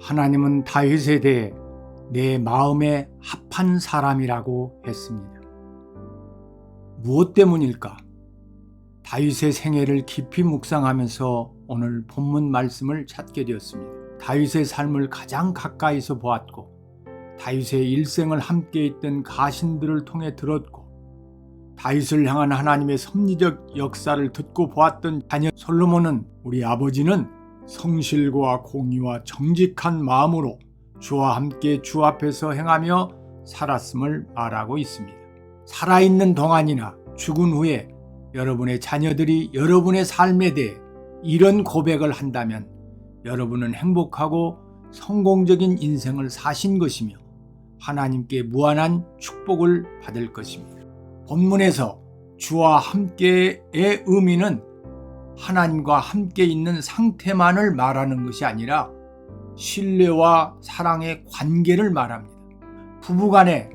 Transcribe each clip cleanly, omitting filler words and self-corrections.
하나님은 다윗에 대해 내 마음에 합한 사람이라고 했습니다. 무엇 때문일까? 다윗의 생애를 깊이 묵상하면서 오늘 본문 말씀을 찾게 되었습니다. 다윗의 삶을 가장 가까이서 보았고 다윗의 일생을 함께 있던 가신들을 통해 들었고 다윗을 향한 하나님의 섭리적 역사를 듣고 보았던 자녀 솔로몬은 우리 아버지는 성실과 공의와 정직한 마음으로 주와 함께 주 앞에서 행하며 살았음을 말하고 있습니다. 살아있는 동안이나 죽은 후에 여러분의 자녀들이 여러분의 삶에 대해 이런 고백을 한다면 여러분은 행복하고 성공적인 인생을 사신 것이며 하나님께 무한한 축복을 받을 것입니다. 본문에서 주와 함께의 의미는 하나님과 함께 있는 상태만을 말하는 것이 아니라 신뢰와 사랑의 관계를 말합니다. 부부간에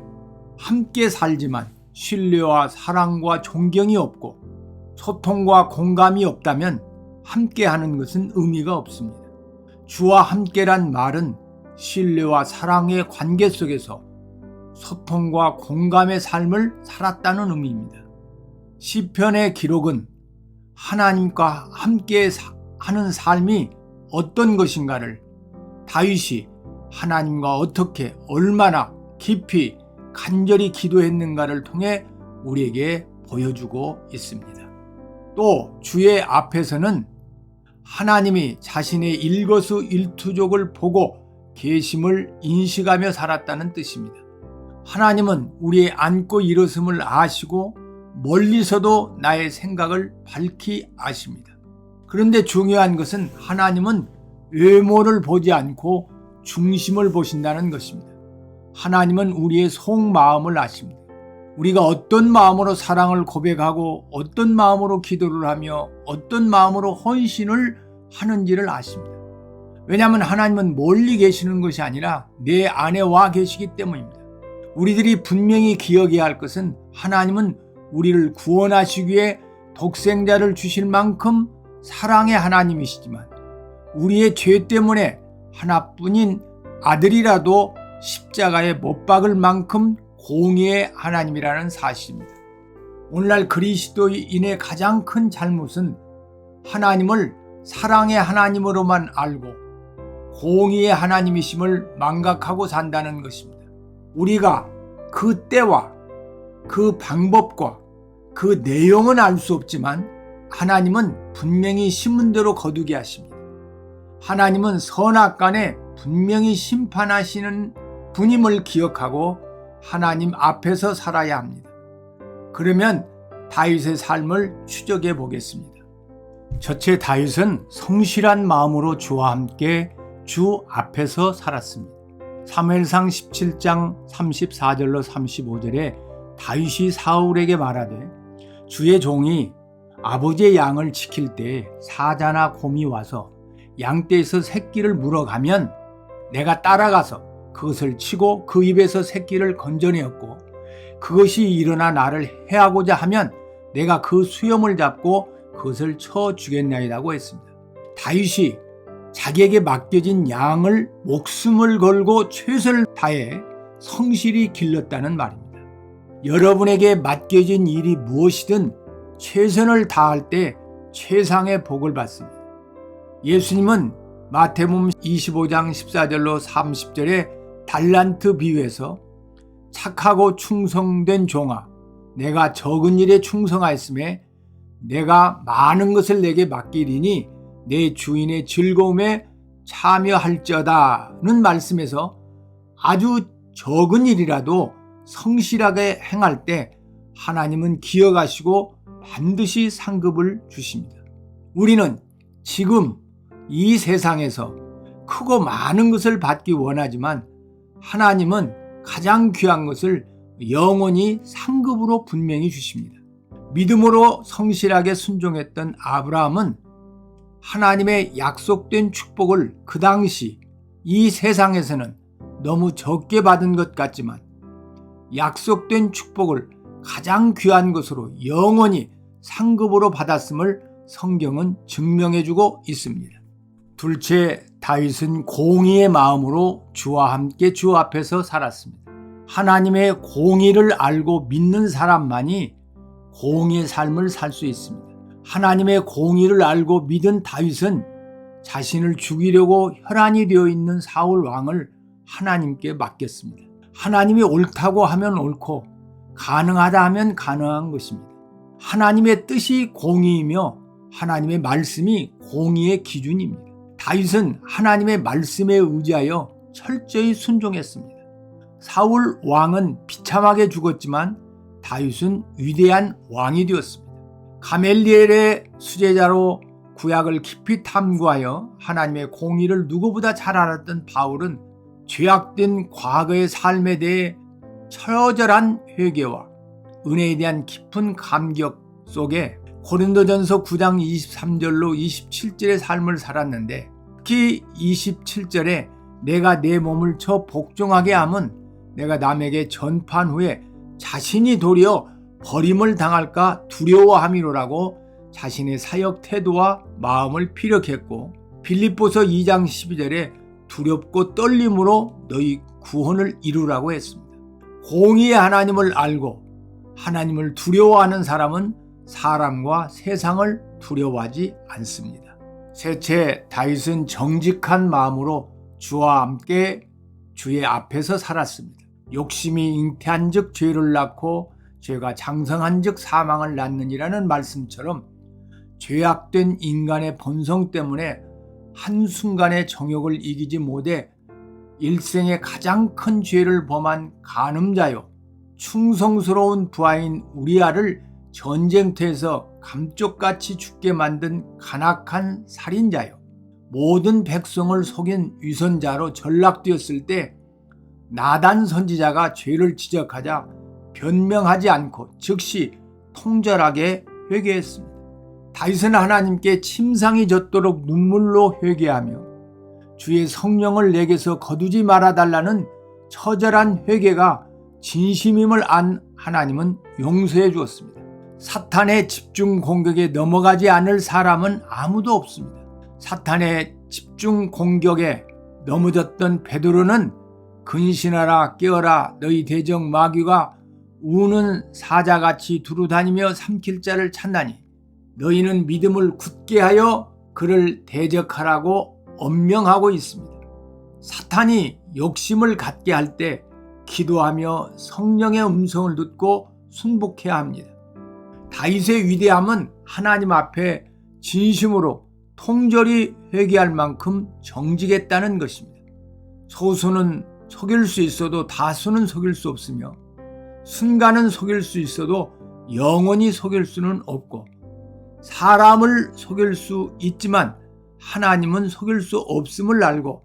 함께 살지만 신뢰와 사랑과 존경이 없고 소통과 공감이 없다면 함께하는 것은 의미가 없습니다. 주와 함께란 말은 신뢰와 사랑의 관계 속에서 소통과 공감의 삶을 살았다는 의미입니다. 시편의 기록은 하나님과 함께 하는 삶이 어떤 것인가를 다윗이 하나님과 어떻게 얼마나 깊이 간절히 기도했는가를 통해 우리에게 보여주고 있습니다. 또 주의 앞에서는 하나님이 자신의 일거수일투족을 보고 계심을 인식하며 살았다는 뜻입니다. 하나님은 우리의 앉고 일어섬을 아시고 멀리서도 나의 생각을 밝히 아십니다. 그런데 중요한 것은 하나님은 외모를 보지 않고 중심을 보신다는 것입니다. 하나님은 우리의 속마음을 아십니다. 우리가 어떤 마음으로 사랑을 고백하고 어떤 마음으로 기도를 하며 어떤 마음으로 헌신을 하는지를 아십니다. 왜냐하면 하나님은 멀리 계시는 것이 아니라 내 안에 와 계시기 때문입니다. 우리들이 분명히 기억해야 할 것은 하나님은 우리를 구원하시기 위해 독생자를 주실 만큼 사랑의 하나님이시지만 우리의 죄 때문에 하나뿐인 아들이라도 십자가에 못 박을 만큼 공의의 하나님이라는 사실입니다. 오늘날 그리스도인의 가장 큰 잘못은 하나님을 사랑의 하나님으로만 알고 공의의 하나님이심을 망각하고 산다는 것입니다. 우리가 그 때와 그 방법과 그 내용은 알 수 없지만 하나님은 분명히 신문대로 거두게 하십니다. 하나님은 선악간에 분명히 심판하시는 분임을 기억하고 하나님 앞에서 살아야 합니다. 그러면 다윗의 삶을 추적해 보겠습니다. 첫째, 다윗은 성실한 마음으로 주와 함께 주 앞에서 살았습니다. 사무엘상 17장 34절로 35절에 다윗이 사울에게 말하되 주의 종이 아버지의 양을 지킬 때 사자나 곰이 와서 양떼에서 새끼를 물어가면 내가 따라가서 그것을 치고 그 입에서 새끼를 건져내었고 그것이 일어나 나를 해하고자 하면 내가 그 수염을 잡고 그것을 쳐 주겠나이다고 했습니다. 다윗이 자기에게 맡겨진 양을 목숨을 걸고 최선을 다해 성실히 길렀다는 말입니다. 여러분에게 맡겨진 일이 무엇이든 최선을 다할 때 최상의 복을 받습니다. 예수님은 마태복음 25장 14절로 30절에 달란트 비유에서 착하고 충성된 종아, 내가 적은 일에 충성하였음에 내가 많은 것을 내게 맡기리니 내 주인의 즐거움에 참여할지어다는 말씀에서 아주 적은 일이라도 성실하게 행할 때 하나님은 기억하시고 반드시 상급을 주십니다. 우리는 지금 이 세상에서 크고 많은 것을 받기 원하지만 하나님은 가장 귀한 것을 영원히 상급으로 분명히 주십니다. 믿음으로 성실하게 순종했던 아브라함은 하나님의 약속된 축복을 그 당시 이 세상에서는 너무 적게 받은 것 같지만 약속된 축복을 가장 귀한 것으로 영원히 상급으로 받았음을 성경은 증명해주고 있습니다. 둘째, 다윗은 공의의 마음으로 주와 함께 주 앞에서 살았습니다. 하나님의 공의를 알고 믿는 사람만이 공의의 삶을 살 수 있습니다. 하나님의 공의를 알고 믿은 다윗은 자신을 죽이려고 혈안이 되어 있는 사울 왕을 하나님께 맡겼습니다. 하나님이 옳다고 하면 옳고 가능하다 하면 가능한 것입니다. 하나님의 뜻이 공의이며 하나님의 말씀이 공의의 기준입니다. 다윗은 하나님의 말씀에 의지하여 철저히 순종했습니다. 사울 왕은 비참하게 죽었지만 다윗은 위대한 왕이 되었습니다. 가멜리엘의 수제자로 구약을 깊이 탐구하여 하나님의 공의를 누구보다 잘 알았던 바울은 죄악된 과거의 삶에 대해 처절한 회개와 은혜에 대한 깊은 감격 속에 고린도전서 9장 23절로 27절의 삶을 살았는데, 특히 27절에 내가 내 몸을 저 복종하게 함은 내가 남에게 전파한 후에 자신이 도리어 버림을 당할까 두려워함이로라고 자신의 사역 태도와 마음을 피력했고, 빌립보서 2장 12절에 두렵고 떨림으로 너희 구원을 이루라고 했습니다. 공의의 하나님을 알고 하나님을 두려워하는 사람은 사람과 세상을 두려워하지 않습니다. 셋째, 다윗은 정직한 마음으로 주와 함께 주의 앞에서 살았습니다. 욕심이 잉태한 즉 죄를 낳고 죄가 장성한 즉 사망을 낳느니라는 말씀처럼 죄악된 인간의 본성 때문에 한순간의 정욕을 이기지 못해 일생의 가장 큰 죄를 범한 간음자요, 충성스러운 부하인 우리아를 전쟁터에서 감쪽같이 죽게 만든 간악한 살인자요, 모든 백성을 속인 위선자로 전락되었을 때 나단 선지자가 죄를 지적하자 변명하지 않고 즉시 통절하게 회개했습니다. 다윗은 하나님께 침상이 젖도록 눈물로 회개하며 주의 성령을 내게서 거두지 말아달라는 처절한 회개가 진심임을 안 하나님은 용서해 주었습니다. 사탄의 집중 공격에 넘어가지 않을 사람은 아무도 없습니다. 사탄의 집중 공격에 넘어졌던 베드로는 근신하라 깨어라 너희 대적 마귀가 우는 사자같이 두루다니며 삼킬 자를 찾나니 너희는 믿음을 굳게 하여 그를 대적하라고 엄명하고 있습니다. 사탄이 욕심을 갖게 할 때 기도하며 성령의 음성을 듣고 순복해야 합니다. 다윗의 위대함은 하나님 앞에 진심으로 통절히 회개할 만큼 정직했다는 것입니다. 소수는 속일 수 있어도 다수는 속일 수 없으며, 순간은 속일 수 있어도 영원히 속일 수는 없고, 사람을 속일 수 있지만 하나님은 속일 수 없음을 알고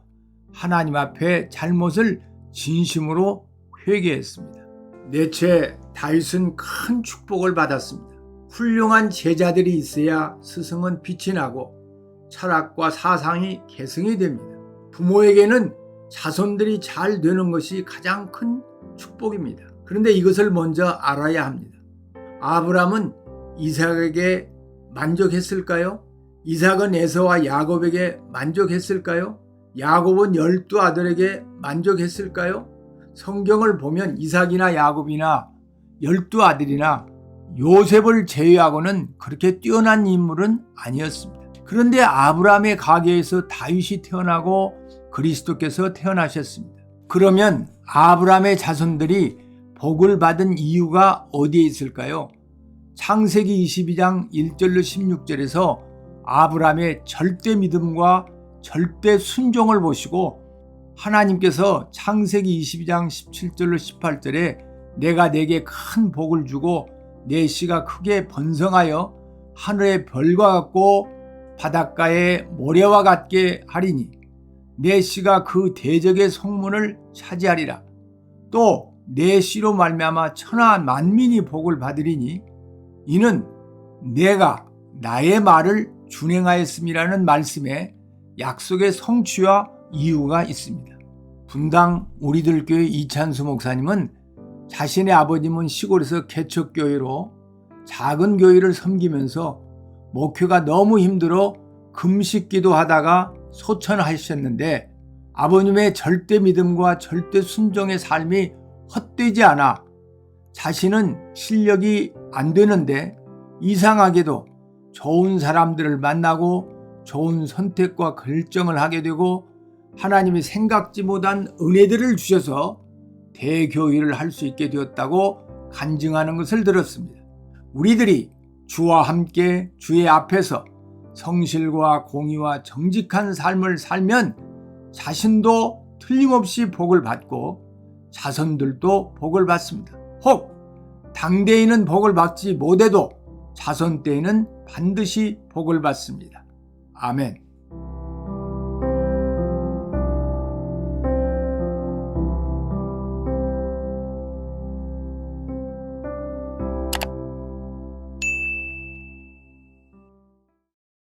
하나님 앞에 잘못을 진심으로 회개했습니다. 넷째, 다윗은 큰 축복을 받았습니다. 훌륭한 제자들이 있어야 스승은 빛이 나고 철학과 사상이 계승이 됩니다. 부모에게는 자손들이 잘 되는 것이 가장 큰 축복입니다. 그런데 이것을 먼저 알아야 합니다. 아브라함은 이삭에게 만족했을까요? 이삭은 에서와 야곱에게 만족했을까요? 야곱은 12아들에게 만족했을까요? 성경을 보면 이삭이나 야곱이나 12아들이나 요셉을 제외하고는 그렇게 뛰어난 인물은 아니었습니다. 그런데 아브라함의 가계에서 다윗이 태어나고 그리스도께서 태어나셨습니다. 그러면 아브라함의 자손들이 복을 받은 이유가 어디에 있을까요? 창세기 22장 1절로 16절에서 아브라함의 절대 믿음과 절대 순종을 보시고 하나님께서 창세기 22장 17절로 18절에 내가 내게 큰 복을 주고 내 씨가 크게 번성하여 하늘의 별과 같고 바닷가의 모래와 같게 하리니 내 씨가 그 대적의 성문을 차지하리라. 또 내 씨로 말미암아 천하 만민이 복을 받으리니 이는 내가 나의 말을 준행하였음이라는 말씀에 약속의 성취와 이유가 있습니다. 분당 우리들 교회 이찬수 목사님은 자신의 아버님은 시골에서 개척교회로 작은 교회를 섬기면서 목회가 너무 힘들어 금식 기도하다가 소천하셨는데 아버님의 절대 믿음과 절대 순종의 삶이 헛되지 않아 자신은 실력이 안 되는데 이상하게도 좋은 사람들을 만나고 좋은 선택과 결정을 하게 되고 하나님이 생각지 못한 은혜들을 주셔서 대교회를 할 수 있게 되었다고 간증하는 것을 들었습니다. 우리들이 주와 함께 주의 앞에서 성실과 공의와 정직한 삶을 살면 자신도 틀림없이 복을 받고 자손들도 복을 받습니다. 혹 당대에는 복을 받지 못해도 자손 때에는 반드시 복을 받습니다. 아멘.